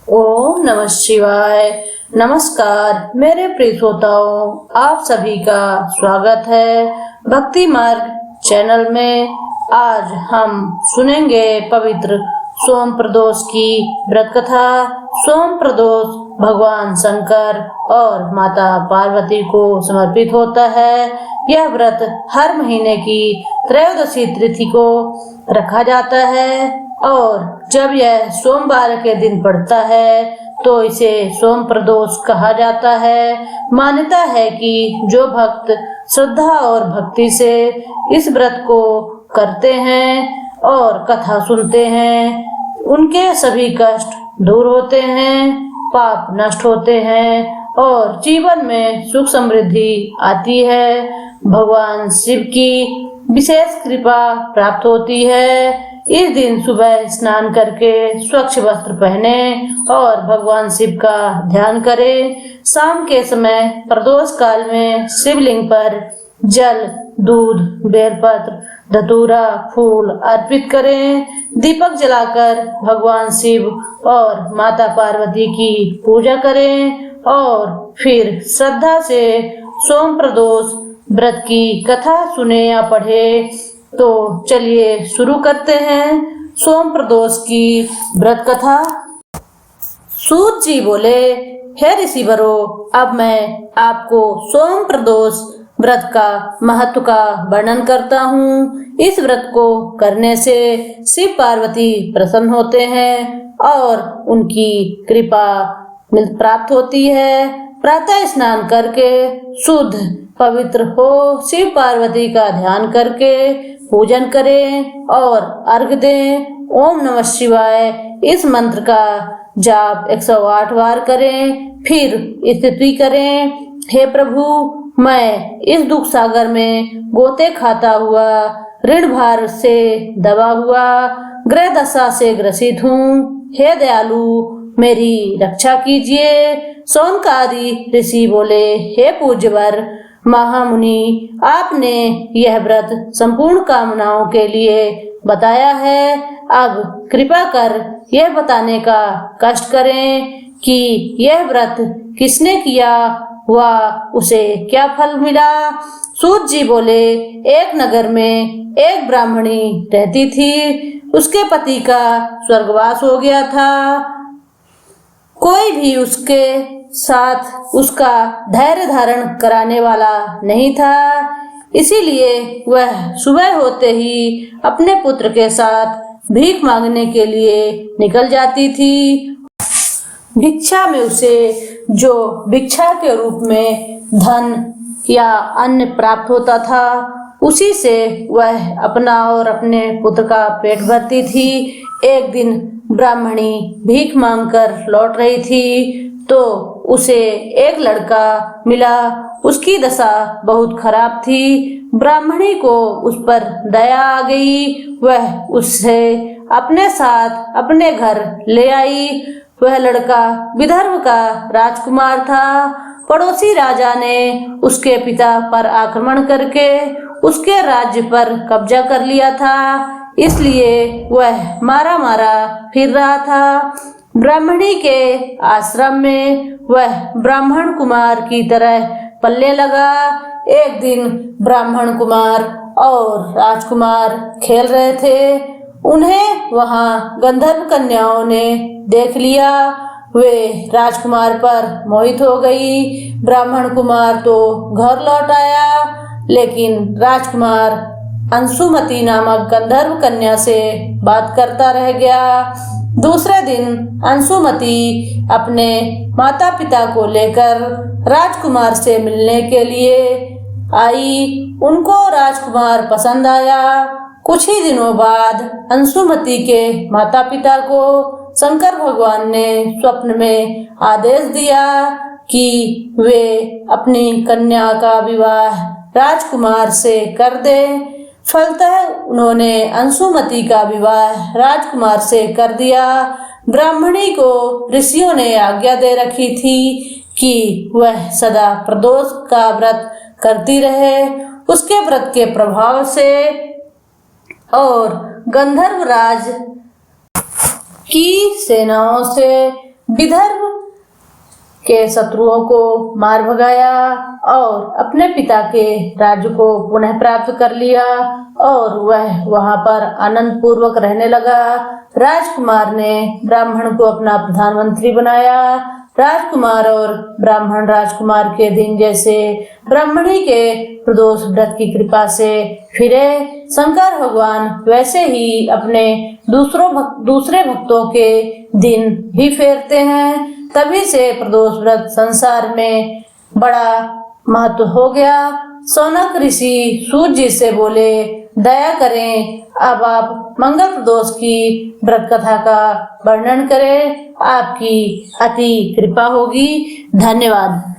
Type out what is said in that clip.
ओम नमः शिवाय। नमस्कार मेरे प्रिय श्रोताओं, आप सभी का स्वागत है भक्ति मार्ग चैनल में। आज हम सुनेंगे पवित्र सोम प्रदोष की व्रत कथा। सोम प्रदोष भगवान शंकर और माता पार्वती को समर्पित होता है। यह व्रत हर महीने की त्रयोदशी तिथि को रखा जाता है और जब यह सोमवार के दिन पड़ता है तो इसे सोम प्रदोष कहा जाता है। मान्यता है कि जो भक्त श्रद्धा और भक्ति से इस व्रत को करते हैं और कथा सुनते हैं, उनके सभी कष्ट दूर होते हैं, पाप नष्ट होते हैं और जीवन में सुख समृद्धि आती है। भगवान शिव की विशेष कृपा प्राप्त होती है। इस दिन सुबह स्नान करके स्वच्छ वस्त्र पहने और भगवान शिव का ध्यान करें। शाम के समय प्रदोष काल में शिवलिंग पर जल, दूध, बेलपत्र, धतूरा, फूल अर्पित करें। दीपक जलाकर भगवान शिव और माता पार्वती की पूजा करें और फिर श्रद्धा से सोम प्रदोष व्रत की कथा सुने या पढ़े। तो चलिए शुरू करते हैं सोम प्रदोष की व्रत कथा। सूत जी बोले, हे ऋषिवरो, अब मैं आपको सोम प्रदोष व्रत का महत्व का वर्णन करता हूँ। इस व्रत को करने से शिव पार्वती प्रसन्न होते हैं और उनकी कृपा प्राप्त होती है। प्रातः स्नान करके शुद्ध पवित्र हो शिव पार्वती का ध्यान करके पूजन करें और अर्घ दें। ओम नमः शिवाय इस मंत्र का जाप 108 बार करें। फिर स्तुति करें, हे प्रभु, मैं इस दुख सागर में गोते खाता हुआ, ऋण भार से दबा हुआ, ग्रह दशा से ग्रसित हूँ। हे दयालु, मेरी रक्षा कीजिए। सौनकादि ऋषि बोले, हे पूज्यवर महामुनि, आपने यह व्रत संपूर्ण कामनाओं के लिए बताया है। अब कृपा कर यह बताने का कष्ट करें कि यह व्रत किसने किया हुआ उसे क्या फल मिला। सूत जी बोले, एक नगर में एक ब्राह्मणी रहती थी। उसके पति का स्वर्गवास हो गया था। कोई भी उसके साथ उसका धैर्य धारण कराने वाला नहीं था। इसीलिए वह सुबह होते ही अपने पुत्र के साथ भीख मांगने के लिए निकल जाती थी। भिक्षा में उसे जो भिक्षा के रूप में धन या अन्न प्राप्त होता था, उसी से वह अपना और अपने पुत्र का पेट भरती थी। एक दिन ब्राह्मणी भीख मांगकर लौट रही थी तो उसे एक लड़का मिला। उसकी दशा बहुत खराब थी। ब्राह्मणी को उस पर दया आ गई। वह उससे अपने साथ अपने घर ले आई। वह लड़का विदर्भ का राजकुमार था। पड़ोसी राजा ने उसके पिता पर आक्रमण करके उसके राज्य पर कब्जा कर लिया था, इसलिए वह मारा मारा फिर रहा था। ब्राह्मणी के आश्रम में वह ब्राह्मण कुमार की तरह पलने लगा। एक दिन ब्राह्मण कुमार और राजकुमार खेल रहे थे। उन्हें वहां गंधर्व कन्याओं ने देख लिया। वे राजकुमार पर मोहित हो गई। ब्राह्मण कुमार तो घर लौट आया, लेकिन राजकुमार अंशुमती नामक गंधर्व कन्या से बात करता रह गया। दूसरे दिन अंशुमती अपने माता पिता को लेकर राजकुमार से मिलने के लिए आई। उनको राजकुमार पसंद आया। कुछ ही दिनों बाद अंशुमती के माता पिता को शंकर भगवान ने स्वप्न में आदेश दिया कि वे अपनी कन्या का विवाह राजकुमार से कर दें। फलतः उन्होंने अंशुमती का विवाह राजकुमार से कर दिया। ब्राह्मणी को ऋषियों ने आज्ञा दे रखी थी कि वह सदा प्रदोष का व्रत करती रहे। उसके व्रत के प्रभाव से और गंधर्व राज की सेनाओं से विदर्भ के शत्रुओं को मार भगाया और अपने पिता के राज्य को पुनः प्राप्त कर लिया और वह वहां पर आनंद पूर्वक रहने लगा। राजकुमार ने ब्राह्मण को अपना प्रधानमंत्री बनाया। राजकुमार और ब्राह्मण राजकुमार के दिन जैसे ब्राह्मणी के प्रदोष व्रत की कृपा से फिरे। शंकर भगवान वैसे ही अपने दूसरे भक्तों के दिन भी फेरते हैं। तभी से प्रदोष व्रत संसार में बड़ा महत्व हो गया। सौनक ऋषि सूत जी से बोले, दया करें, अब आप मंगल प्रदोष की व्रत कथा का वर्णन करें, आपकी अति कृपा होगी। धन्यवाद।